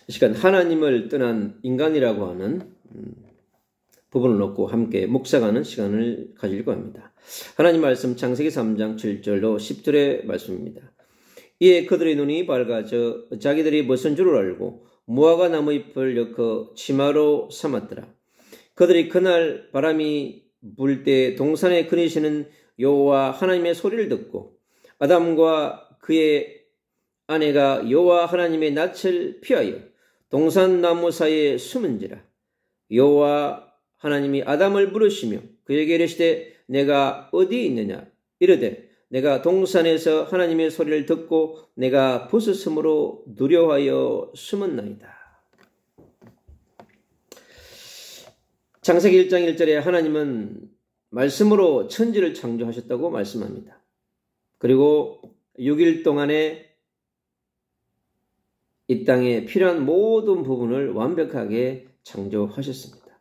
이 시간 하나님을 떠난 인간이라고 하는 부분을 놓고 함께 묵상하는 시간을 가지려고 합니다. 하나님 말씀 창세기 3장 7절로 10절의 말씀입니다. 이에 그들의 눈이 밝아져 자기들이 무슨 줄을 알고 무화과 나무잎을 엮어 치마로 삼았더라. 그들이 그날 바람이 불 때 동산에 거니시는 여호와 하나님의 소리를 듣고 아담과 그의 아내가 여호와 하나님의 낯을 피하여 동산 나무 사이에 숨은지라. 여호와 하나님이 아담을 부르시며 그에게 이르시되 내가 어디 있느냐 이르되 내가 동산에서 하나님의 소리를 듣고 내가 부스스므로 두려워하여 숨었나이다. 창세기 1장 1절에 하나님은 말씀으로 천지를 창조하셨다고 말씀합니다. 그리고 6일 동안에 이 땅에 필요한 모든 부분을 완벽하게 창조하셨습니다.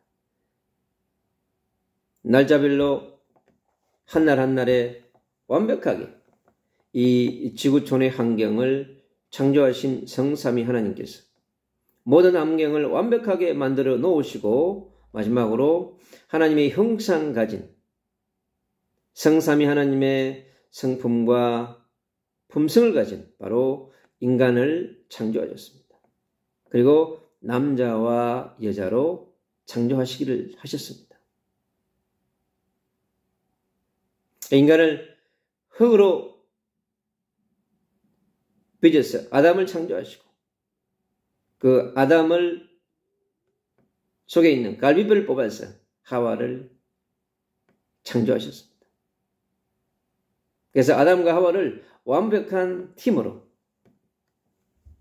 날짜별로 한날 한날에 완벽하게 이 지구촌의 환경을 창조하신 성삼위 하나님께서 모든 환경을 완벽하게 만들어 놓으시고 마지막으로 하나님의 형상 가진 성삼위 하나님의 성품과 품성을 가진 바로 인간을 창조하셨습니다. 그리고 남자와 여자로 창조하시기를 하셨습니다. 인간을 흙으로 빚어서 아담을 창조하시고 그 아담을 속에 있는 갈비뼈를 뽑아서 하와를 창조하셨습니다. 그래서 아담과 하와를 완벽한 팀으로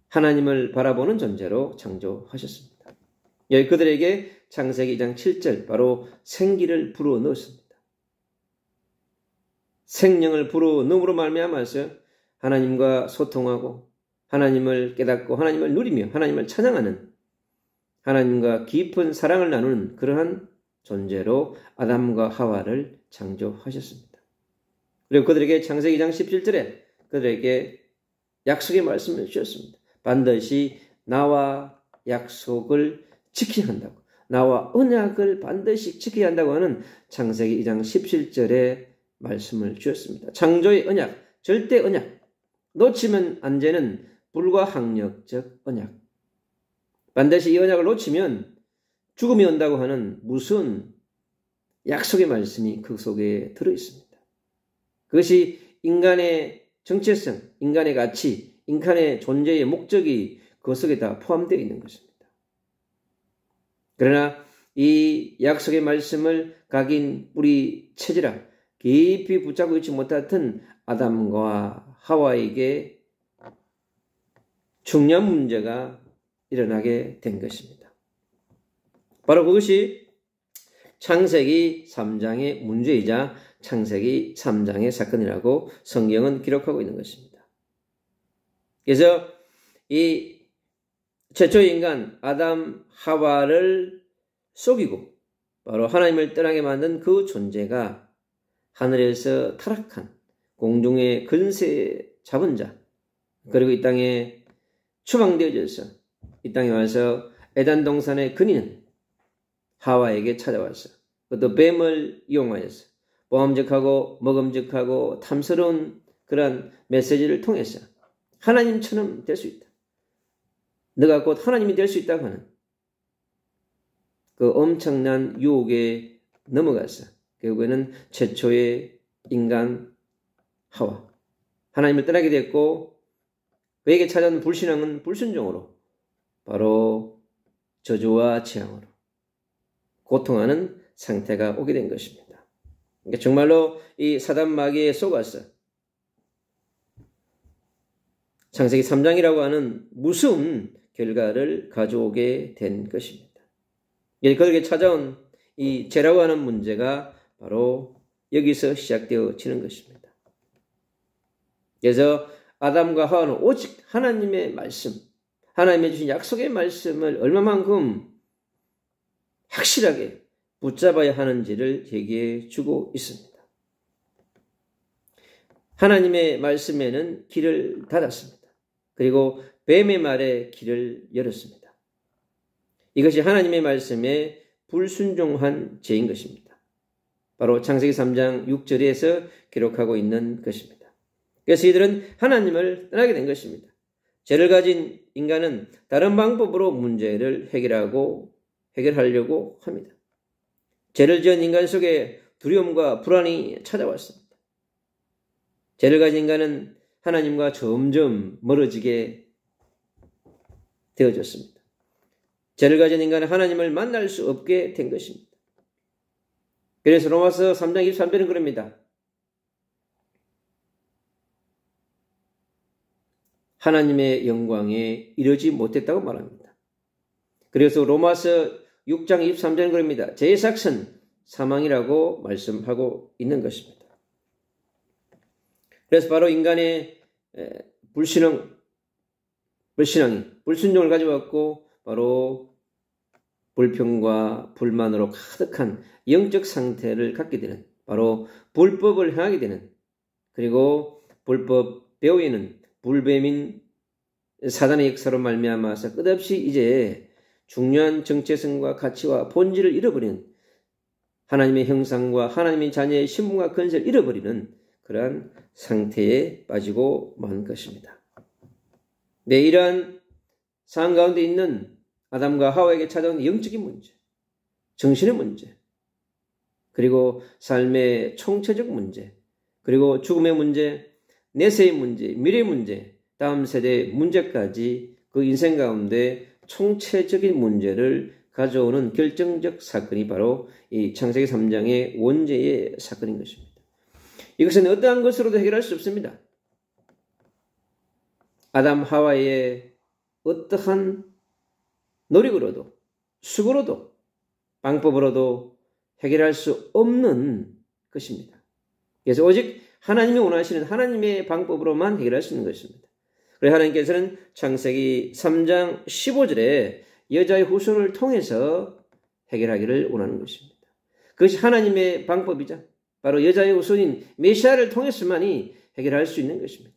하나님을 바라보는 존재로 창조하셨습니다. 여기 그들에게 창세기 2장 7절 바로 생기를 불어넣었습니다. 생명을 불어넣음으로 말미암아서 하나님과 소통하고 하나님을 깨닫고 하나님을 누리며 하나님을 찬양하는 하나님과 깊은 사랑을 나누는 그러한 존재로 아담과 하와를 창조하셨습니다. 그리고 그들에게 창세기 2장 17절에 그들에게 약속의 말씀을 주셨습니다. 반드시 나와 약속을 지켜야 한다고, 나와 언약을 반드시 지켜야 한다고 하는 창세기 2장 17절에 말씀을 주셨습니다. 창조의 언약, 절대 언약, 놓치면 안 되는 불가항력적 언약. 반드시 이 언약을 놓치면 죽음이 온다고 하는 무서운 약속의 말씀이 그 속에 들어있습니다. 그것이 인간의 정체성, 인간의 가치, 인간의 존재의 목적이 그 속에 다 포함되어 있는 것입니다. 그러나 이 약속의 말씀을 각인 뿌리 체질라 깊이 붙잡고 있지 못했던 아담과 하와에게 중요한 문제가 일어나게 된 것입니다. 바로 그것이 창세기 3장의 문제이자 창세기 3장의 사건이라고 성경은 기록하고 있는 것입니다. 그래서 이 최초의 인간 아담 하와를 속이고 바로 하나님을 떠나게 만든 그 존재가 하늘에서 타락한 공중의 근세 잡은 자, 그리고 이 땅에 추방되어져서 이 땅에 와서 에덴 동산에 거니는 하와에게 찾아와서 그것도 뱀을 이용하여서 모함직하고 먹음직하고 탐스러운 그런 메시지를 통해서 하나님처럼 될 수 있다. 너가 곧 하나님이 될 수 있다고 하는 그 엄청난 유혹에 넘어가서 결국에는 최초의 인간 하와 하나님을 떠나게 됐고 그에게 찾아온 불신앙은 불순종으로 바로 저주와 재앙으로 고통하는 상태가 오게 된 것입니다. 그러니까 정말로 이 사단 마귀에 속아서 창세기 3장이라고 하는 무서운 결과를 가져오게 된 것입니다. 그에게 찾아온 이 죄라고 하는 문제가 바로 여기서 시작되어지는 것입니다. 그래서 아담과 하와는 오직 하나님의 말씀, 하나님의 주신 약속의 말씀을 얼마만큼 확실하게 붙잡아야 하는지를 얘기해 주고 있습니다. 하나님의 말씀에는 길을 닫았습니다. 그리고 뱀의 말에 길을 열었습니다. 이것이 하나님의 말씀에 불순종한 죄인 것입니다. 바로 창세기 3장 6절에서 기록하고 있는 것입니다. 그래서 이들은 하나님을 떠나게 된 것입니다. 죄를 가진 인간은 다른 방법으로 문제를 해결하려고 합니다. 죄를 지은 인간 속에 두려움과 불안이 찾아왔습니다. 죄를 가진 인간은 하나님과 점점 멀어지게 되어졌습니다. 죄를 가진 인간은 하나님을 만날 수 없게 된 것입니다. 그래서 로마서 3장 23절은 그럽니다. 하나님의 영광에 이르지 못했다고 말합니다. 그래서 로마서 6장 23절은 그럽니다. 죄의 삭은 사망이라고 말씀하고 있는 것입니다. 그래서 바로 인간의 불순종을 가져왔고 바로 불평과 불만으로 가득한 영적 상태를 갖게 되는, 바로 불법을 행하게 되는, 그리고 불법 배후에는 불뱀인 사단의 역사로 말미암아서 끝없이 이제 중요한 정체성과 가치와 본질을 잃어버리는, 하나님의 형상과 하나님의 자녀의 신분과 건세를 잃어버리는 그러한 상태에 빠지고 만 것입니다. 네, 이러한 상황 가운데 있는 아담과 하와에게 찾아온 영적인 문제, 정신의 문제, 그리고 삶의 총체적 문제, 그리고 죽음의 문제, 내세의 문제, 미래의 문제, 다음 세대의 문제까지 그 인생 가운데 총체적인 문제를 가져오는 결정적 사건이 바로 이 창세기 3장의 원죄의 사건인 것입니다. 이것은 어떠한 것으로도 해결할 수 없습니다. 아담 하와의 어떠한 노력으로도 수고로도 방법으로도 해결할 수 없는 것입니다. 그래서 오직 하나님이 원하시는 하나님의 방법으로만 해결할 수 있는 것입니다. 그래서 하나님께서는 창세기 3장 15절에 여자의 후손을 통해서 해결하기를 원하는 것입니다. 그것이 하나님의 방법이자 바로 여자의 후손인 메시아를 통해서만이 해결할 수 있는 것입니다.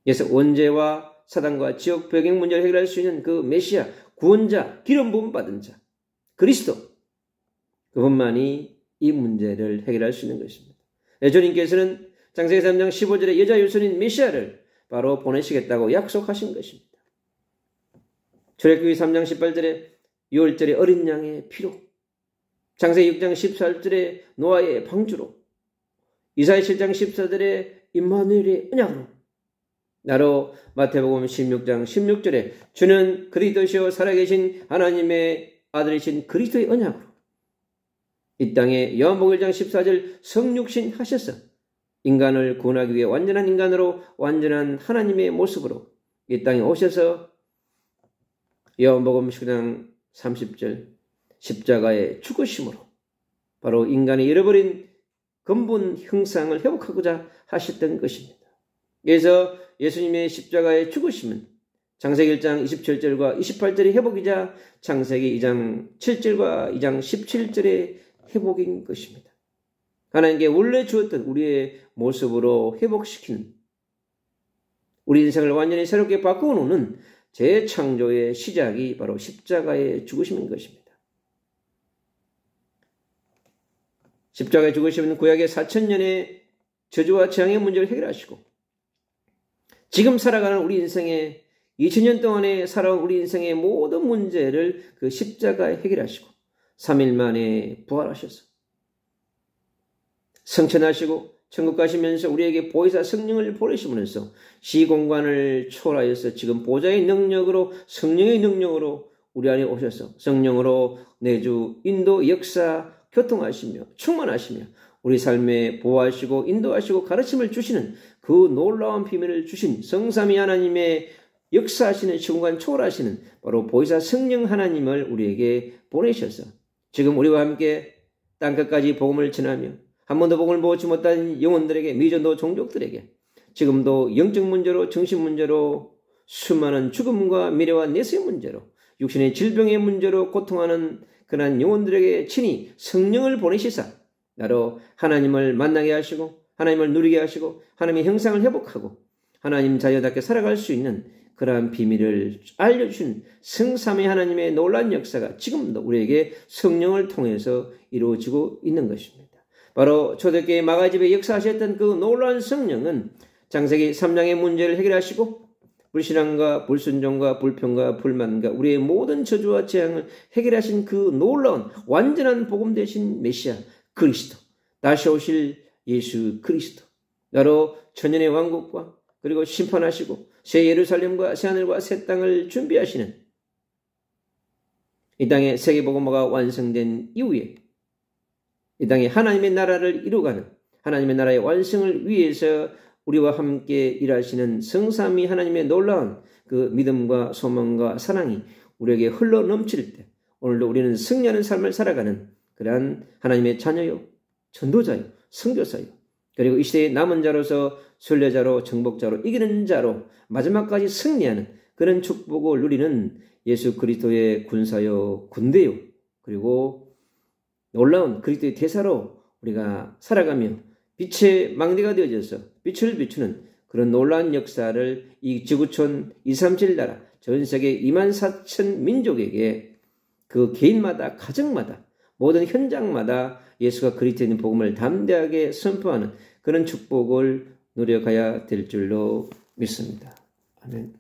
그래서 원죄와 사단과 지옥 배경 문제를 해결할 수 있는 그 메시아, 구원자, 기름 부음 받은 자, 그리스도, 그분만이 이 문제를 해결할 수 있는 것입니다. 주님께서는 창세기 3장 15절에 여자의 후손인 메시아를 바로 보내시겠다고 약속하신 것입니다. 출애굽기 3장 18절에 6월절에 어린 양의 피로, 창세기 6장 14절에 노아의 방주로, 이사야 7장 14절에 임마누엘의 언약으로, 나로 마태복음 16장 16절에 주는 그리스도시요 살아계신 하나님의 아들이신 그리스도의 언약으로, 이 땅에 요한복음 1장 14절 성육신 하셔서 인간을 구원하기 위해 완전한 인간으로 완전한 하나님의 모습으로 이 땅에 오셔서 요한복음 19장 30절 십자가의 죽으심으로 바로 인간의 잃어버린 근본 형상을 회복하고자 하셨던 것입니다. 그래서 예수님의 십자가의 죽으심은 창세기 1장 27절과 28절의 회복이자 창세기 2장 7절과 2장 17절의 회복인 것입니다. 하나님께 원래 주었던 우리의 모습으로 회복시키는, 우리 인생을 완전히 새롭게 바꾸어 놓는 재창조의 시작이 바로 십자가의 죽으심인 것입니다. 십자가의 죽으심은 구약의 4,000년의 저주와 재앙의 문제를 해결하시고 지금 살아가는 우리 인생의 2000년 동안에 살아온 우리 인생의 모든 문제를 그 십자가에 해결하시고 3일 만에 부활하셔서 성천하시고 천국 가시면서 우리에게 보혜사 성령을 보내시면서 시공간을 초월하여서 지금 보좌의 능력으로, 성령의 능력으로 우리 안에 오셔서 성령으로 내주 인도 역사 교통하시며 충만하시며 우리 삶에 보호하시고 인도하시고 가르침을 주시는 그 놀라운 비밀을 주신 성삼위 하나님의 역사하시는 시공간 초월하시는 바로 보혜사 성령 하나님을 우리에게 보내셔서 지금 우리와 함께 땅끝까지 복음을 전하며 한 번도 복음을 보지 못한 영혼들에게, 미전도 종족들에게 지금도 영적 문제로, 정신 문제로, 수많은 죽음과 미래와 내세의 문제로, 육신의 질병의 문제로 고통하는 그러한 영혼들에게 친히 성령을 보내시사 나로 하나님을 만나게 하시고 하나님을 누리게 하시고 하나님의 형상을 회복하고 하나님 자녀답게 살아갈 수 있는 그러한 비밀을 알려주신 성삼위 하나님의 놀라운 역사가 지금도 우리에게 성령을 통해서 이루어지고 있는 것입니다. 바로 초대교회 마가집에 역사하셨던 그 놀라운 성령은 창세기 3장의 문제를 해결하시고 불신앙과 불순종과 불평과 불만과 우리의 모든 저주와 재앙을 해결하신 그 놀라운 완전한 복음 되신 메시아 그리스도, 다시 오실 예수 그리스도, 나로 천년의 왕국과 그리고 심판하시고 새 예루살렘과 새 하늘과 새 땅을 준비하시는 이 땅의 세계복음화가 완성된 이후에 이 땅에 하나님의 나라를 이루어가는 하나님의 나라의 완성을 위해서 우리와 함께 일하시는 성삼위 하나님의 놀라운 그 믿음과 소망과 사랑이 우리에게 흘러 넘칠 때 오늘도 우리는 승리하는 삶을 살아가는 그러한 하나님의 자녀요, 전도자요, 선교사요, 그리고 이 시대의 남은 자로서 순례자로 정복자로 이기는 자로 마지막까지 승리하는 그런 축복을 누리는 예수 그리스도의 군사요, 군대요, 그리고 놀라운 그리스도의 대사로 우리가 살아가며 빛의 망대가 되어져서 빛을 비추는 그런 놀라운 역사를 이 지구촌 237 나라 전 세계 24,000 민족에게 그 개인마다 가정마다 모든 현장마다 예수가 그리스도인 복음을 담대하게 선포하는 그런 축복을 누려가야 될 줄로 믿습니다. 아멘.